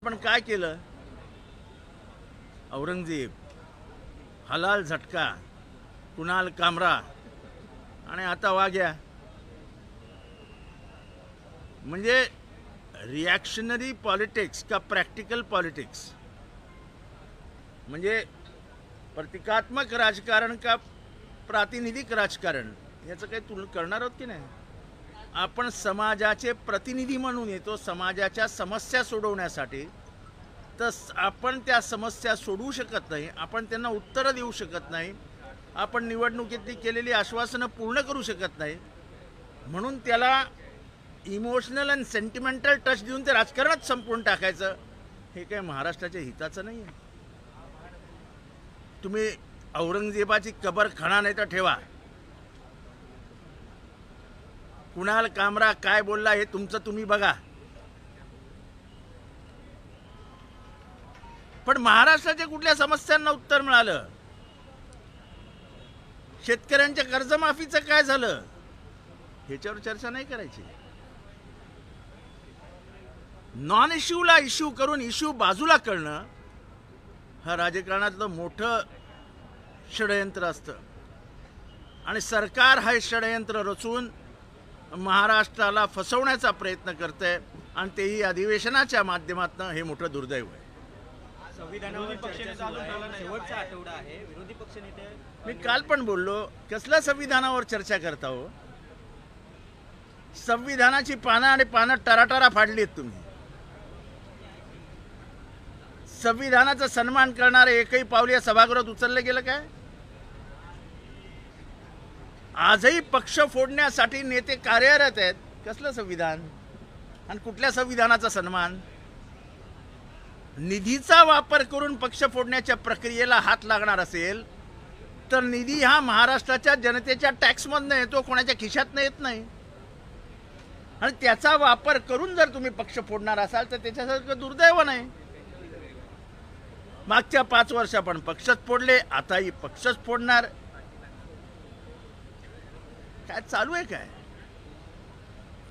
पण काय केलं? औरंगजेब, हलाल झटका, कुणाल कामरा आणि आता वाग्या. म्हणजे रिॲक्शनरी पॉलिटिक्स का प्रॅक्टिकल पॉलिटिक्स? म्हणजे प्रतिकात्मक राजकारण का प्रातिनिधिक राजकारण? याचं काही तुलना करणार आहोत की नाही? आपण समाजाचे प्रतिनिधी म्हणून येतो समाजाच्या समस्या सोडवण्यासाठी. तर आपण त्या समस्या सोडवू शकत नाही, आपण त्यांना उत्तरं देऊ शकत नाही, आपण निवडणुकीतली केलेली आश्वासनं पूर्ण करू शकत नाही. म्हणून त्याला इमोशनल आणि सेंटिमेंटल टच देऊन ते राजकारणात संपवून टाकायचं, हे काही महाराष्ट्राच्या हिताचं नाही आहे. तुम्ही औरंगजेबाची कबर खणा नाही तर ठेवा. कुणाल कामरा काय बोलला हे तुमचं तुम्ही बघा. पण महाराष्ट्राच्या कुठल्या समस्यांना उत्तर मिळालं? शेतकऱ्यांच्या कर्जमाफीचं काय झालं? ह्याच्यावर चर्चा नाही करायची. नॉन इश्यूला इश्यू करून इश्यू बाजूला करणं हा राजकारणातलं मोठं षडयंत्र असतं. आणि सरकार हे षडयंत्र रचून महाराष्ट्राला फसवण्याचा प्रयत्न करते आणि तेही अधिवेशनाच्या माध्यमातून. हे मोठं दुर्दैव आहे. शेवटचा आठवडा आहे. विरोधी पक्षनेते मी काल पण बोललो, कसल्या संविधानावर चर्चा करता हो? संविधानाची पानं आणि पानं टराटरा फाडली आहेत तुम्ही. संविधानाचा सन्मान करणारे एकही पाऊल या सभागृहात उचललं गेलं काय? आजही पक्ष फोडण्यासाठी नेते कार्यरत आहेत. कसलं संविधान आणि कुठल्या संविधानाचा सन्मान? निधीचा वापर करून पक्ष फोडण्याच्या प्रक्रियेला हात लागणार असेल तर निधी हा महाराष्ट्राच्या जनतेच्या टॅक्समधनं येतो, कोणाच्या खिशातनं येत नाही. आणि त्याचा वापर करून जर तुम्ही पक्ष फोडणार असाल तर त्याच्यासारखं दुर्दैव नाही. मागच्या 5 वर्ष आपण पक्षच फोडले, आताही पक्षच फोडणार. काय चालू आहे काय?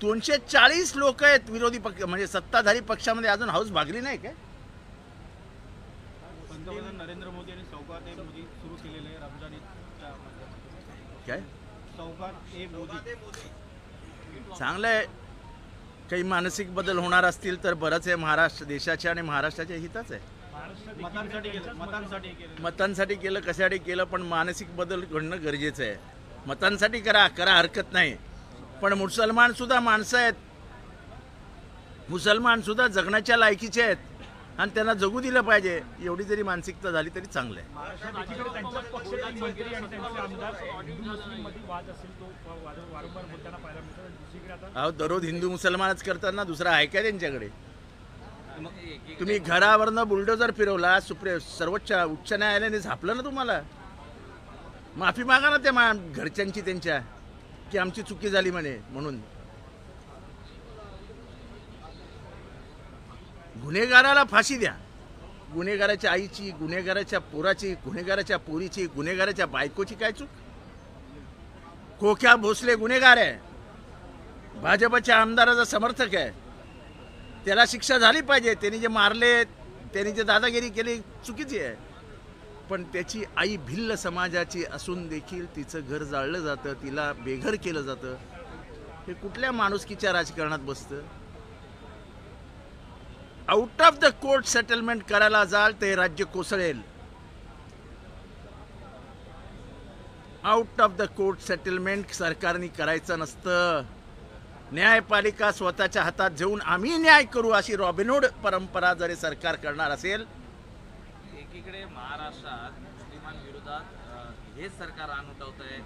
240 लोक आहेत विरोधी पक्ष, म्हणजे सत्ताधारी पक्षामध्ये अजून हाऊस भागली नाही काय? पंतप्रधान नरेंद्र मोदी आणि सौगात-ए-मोदी सुरू केलेले रमजान ईदच्या काय सौगात-ए-मोदी चांगलं आहे. काही मानसिक बदल होणार असतील तर बरंच आहे. महाराष्ट्र देशाच्या आणि महाराष्ट्राच्या हिताच आहे. मतांसाठी केलं कशासाठी केलं, पण मानसिक बदल घडणं गरजेचं आहे. मतांसाठी करा हरकत नाही, पण मुसलमान सुद्धा माणसं आहेत. मुसलमान सुद्धा जगण्याच्या लायकीचे आहेत आणि त्यांना जगू दिलं पाहिजे. एवढी जरी मानसिकता झाली तरी चांगलं आहे. अहो, दररोज हिंदू मुसलमानच करताना दुसरा आहे काय त्यांच्याकडे? तुम्ही घरावरनं बुलडोजर फिरवला, सर्वोच्च उच्च न्यायालयाने झापलं ना तुम्हाला. माफी मागा ना त्या घरच्यांची त्यांच्या, की आमची चुकी झाली म्हणे म्हणून. गुन्हेगाराला फाशी द्या. गुन्हेगाराच्या आईची, गुन्हेगाराच्या पोराची, गुन्हेगाराच्या पोरीची, गुन्हेगाराच्या बायकोची काय चूक? खोक्या भोसले गुन्हेगार आहे, भाजपच्या आमदाराचा समर्थक आहे, त्याला शिक्षा झाली पाहिजे. त्यांनी जे मारले, त्यांनी जे दादागिरी केली चुकीची आहे. पण त्याची आई भिल्ल समाजाची असून देखील तिचं घर जाळलं जातं, तिला बेघर केलं जातं. हे कुठल्या माणुसकीच्या राजकारणात बसतं? Out of the court settlement करायला जाल ते राज्य कोसळेल. Out of the court settlement सरकारने करायचं नसतं. न्यायपालिका स्वतःच्या हातात घेऊन आम्ही न्याय करू अशी रॉबिनहूड परंपरा जरी सरकार करणार असेल. एकीकडे महाराष्ट्रात मुस्लिमांविरोधात हेच सरकार रान उठवत आहे,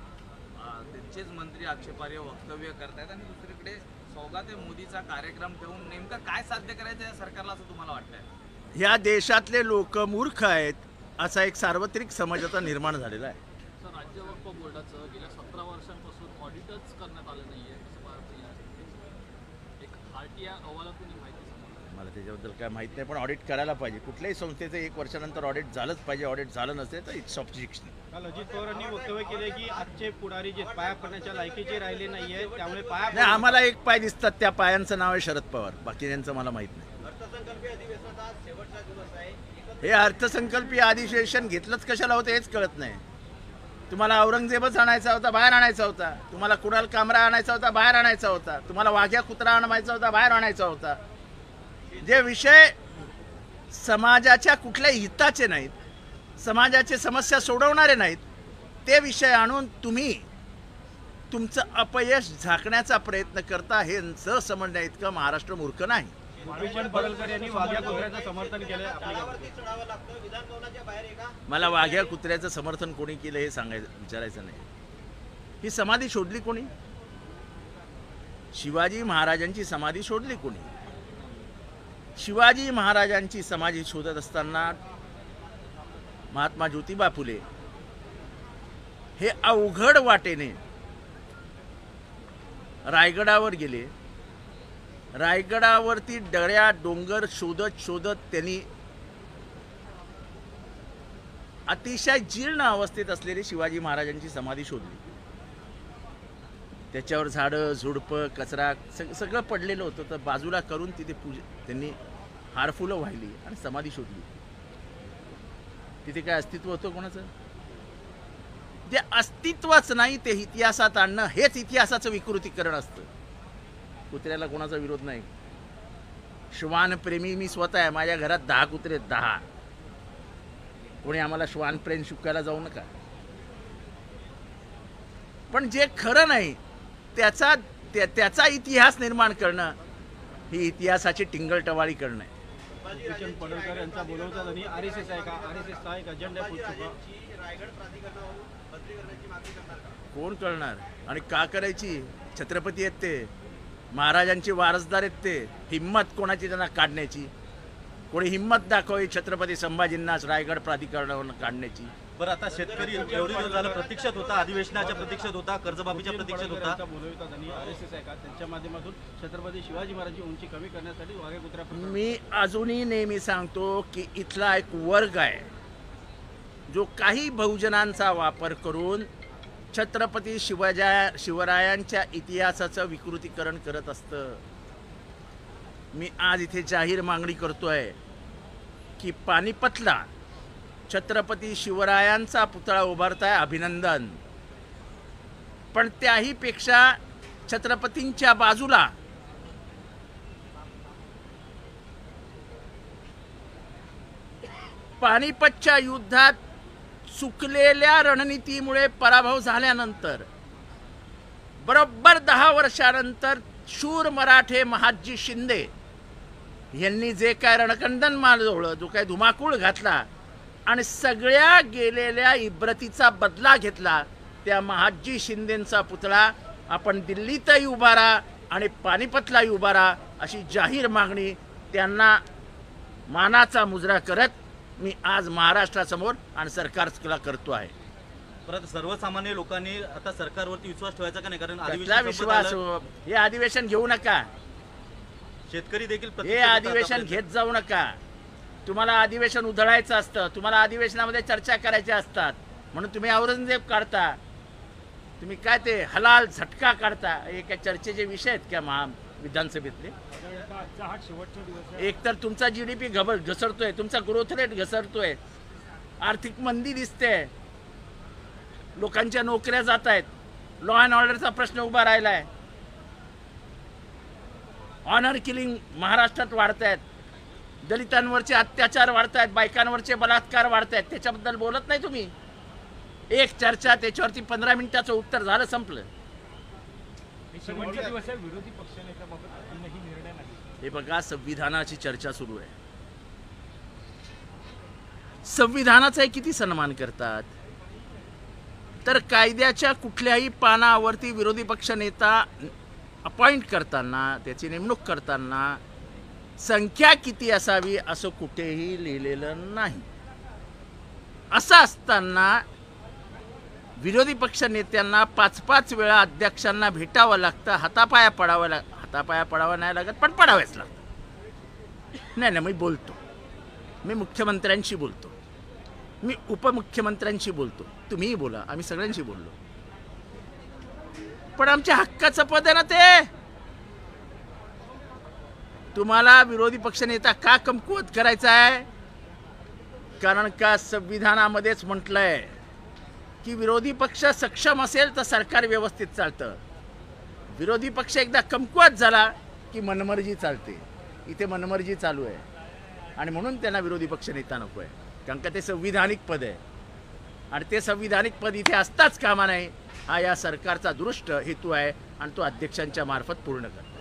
त्यांचेच मंत्री आक्षेपार्ह वक्तव्य करतायत, आणि दुसरीकडे सौगात-ए-मोदीचा कार्यक्रम ठेवून नेमकं काय साध्य करायचं या सरकारला असं तुम्हाला वाटतंय? या देशातले लोक मूर्ख आहेत असा एक सार्वत्रिक समज आता निर्माण झालेला आहे. सर, राज्य वक्फ बोर्डाचं गेल्या 17 वर्षांपासून ऑडिटच करण्यात आलं नाहीये. एक RTI अहवालातून माहिती समोर. मला त्याच्याबद्दल काय माहीत नाही, पण ऑडिट करायला पाहिजे. कुठल्याही संस्थेचं 1 वर्षानंतर ऑडिट झालंच पाहिजे. ऑडिट झालं नसेल तर इट्स ऑब्जेक्शन. काल अजित पवारांनी वक्तव्य केले की आजचे पुढारी जे पाया पडण्याच्या लायकीचे राहिले नाहीये, त्यामुळे नाही, आम्हाला एक पाय दिसतात, त्या पायांचं नाव आहे शरद पवार. बाकी त्यांचं मला माहीत नाही. हे अर्थसंकल्पीय अधिवेशन घेतलंच कशाला होतं हेच कळत नाही. तुम्हाला औरंगजेबच आणायचा होता, बाहेर आणायचा होता. तुम्हाला कुणाल कामरा आणायचा होता, बाहेर आणायचा होता. तुम्हाला वाघ्या कुत्रा आणायचा होता, बाहेर आणायचा होता. जे विषय समाजाच्या कुठल्याही हिताचे नाहीत, समाजाचे समस्या सोडवणारे नाहीत, ते विषय आणून तुम्ही तुमचं अपयश झाकण्याचा प्रयत्न करता. हे समजण्या इतकं महाराष्ट्र मूर्ख नाही. भूषण पडळकर यांनी वाघ्या कुत्र्याचं समर्थन केलं. मला वाघ्या कुत्र्याचं समर्थन कोणी केलं हे विचारायचं नाही. ही समाधी शोधली कोणी? शिवाजी महाराजांची समाधी शोधली कोणी? शिवाजी महाराजांची समाधी शोधत असताना महात्मा ज्योतिबा फुले हे अवघड वाटेने रायगडावर गेले. रायगडावरती दऱ्या डोंगर शोधत शोधत त्यांनी अतिशय जीर्ण अवस्थेत असलेली शिवाजी महाराजांची समाधी शोधली. त्याच्यावर झाडं झुडपं कचरा सगळं पडलेलं होतं. तर बाजूला करून तिथे त्यांनी हारफुलं वाहिली आणि समाधी शोधली. तिथे काय अस्तित्व होतं कोणाचं? जे अस्तित्वच नाही ते इतिहासात आणणं हेच इतिहासाचं विकृतीकरण असतं. कुत्र्याला कोणाचा विरोध नाही. श्वान प्रेमी मी स्वतः आहे. माझ्या घरात 10 कुत्रे आहेत, 10. कोणी आम्हाला श्वान प्रेम शिकायला जाऊ नका. पण जे खरं नाही त्याचा इतिहास निर्माण करणं ही इतिहासाची टिंगलटवाळी करणं आहे. भूषण पडळकर यांचा बोलवतात आणि RSS आहे का? RSS चा एक अजेंडा कोण करणार आणि का करायची? छत्रपती आहेत ते, महाराजांचे वारसदार आहेत ते. हिम्मत कोणाची त्यांना काढण्याची? कोणी हिम्मत दाखवावी छत्रपती संभाजींनाच रायगड प्राधिकरणावरून काढण्याची? बरं, आता शेतकरी एवढी दिवस झालं प्रतीक्षेत होता, अधिवेशनाच्या प्रतीक्षेत होता, कर्जमाफीच्या प्रतीक्षेत होता. बोलवतात आणि RSS आहे का त्यांच्या माध्यमातून छत्रपती शिवाजी महाराजांची उंची कमी करण्यासाठी वाघ्या कुत्र्या मी अजूनही नेहमी सांगतो की इथला एक वर्ग आहे जो काही बहुजनांचा वापर करून छत्रपती शिवरायांच्या इतिहासाचं विकृतीकरण करत असतं. मी आज इथे जाहीर मागणी करतोय की पानिपतला छत्रपती शिवरायांचा पुतळा उभारताय, अभिनंदन. पण त्याही पेक्षा छत्रपतींच्या बाजूला पानिपतच्या युद्धात चुकलेल्या रणनीतीमुळे पराभव झाल्यानंतर बरोबर 10 वर्षानंतर शूर मराठे महादजी शिंदे यांनी जे काय रणकंदन माजवलं, जो काय धुमाकूळ घातला आणि सगळ्या गेलेल्या इब्रतीचा बदला घेतला, त्या महादजी शिंदेंचा पुतळा आपण दिल्लीतही उभारा आणि पानिपतलाही उभारा अशी जाहीर मागणी त्यांना मानाचा मुजरा करत मी आज महाराष्ट्रासमोर आणि सरकारला करतो आहे. परत सर्वसामान्य लोकांनी आता सरकारवरती विश्वास ठेवायचा का नाही? कारण कसला विश्वास? हे अधिवेशन घेऊ नका. शेतकरी देखील हे अधिवेशन घेत जाऊ नका. तुम्हाला अधिवेशन उधळायचं असतं, तुम्हाला अधिवेशनामध्ये चर्चा करायच्या असतात, म्हणून तुम्ही औरंगजेब काढता. तुम्ही काय ते हलाल झटका काढता. हे काय चर्चेचे विषय आहेत का विधानसभेतले? एकतर तुमचा GDP घसरतोय, तुमचा ग्रोथ रेट घसरतोय, आर्थिक मंदी दिसते, लोकांच्या नोकऱ्या जात आहेत, लॉ अँड ऑर्डरचा प्रश्न उभा राहिलाय, ऑनर किलिंग महाराष्ट्रात वाढत आहेत, दलितांवरचे अत्याचार वाढत आहेत, बायकांवरचे बलात्कार वाढत आहेत. त्याच्याबद्दल बोलत नाही तुम्ही. एक चर्चा, त्याच्यावरती 15 मिनिटाचं उत्तर, झालं, संपलं. विरोधी पक्षनेत्याबाबत अजूनही निर्णय नाही. हे बघा, संविधानाची चर्चा सुरू आहे. संविधानाचा किती सन्मान करतात? तर कायद्याच्या कुठल्याही पानावरती विरोधी पक्ष नेता अपॉइंट करताना, त्याची नेमणूक करताना संख्या किती असावी असं कुठेही लिहिलेलं नाही. असं असताना विरोधी पक्ष नेत्यांना 5-5 वेळा अध्यक्षांना भेटावं लागतं, हातापाया पडावं नाही लागत, पण पडावेच लागतं. नाही, मी बोलतो, मी मुख्यमंत्र्यांशी बोलतो, मी उपमुख्यमंत्र्यांशी बोलतो, तुम्हीही बोला, आम्ही सगळ्यांशी बोललो. पण आमच्या हक्काचं पद आहे ना ते. तुम्हाला विरोधी पक्षनेता का कमकुवत करायचा आहे? कारण का संविधानामध्येच म्हटलंय की विरोधी पक्ष सक्षम असेल तर सरकार व्यवस्थित चालतं. विरोधी पक्ष एकदा कमकुवत झाला की मनमर्जी चालते. इथे मनमर्जी चालू आहे आणि म्हणून त्यांना विरोधी पक्षनेता नको आहे. कारण का ते संविधानिक पद आहे आणि ते संविधानिक पद इथे असताच कामा नाही. हा या सरकारचा दृष्ट हेतू आहे आणि तो अध्यक्षांच्या मार्फत पूर्ण करतो.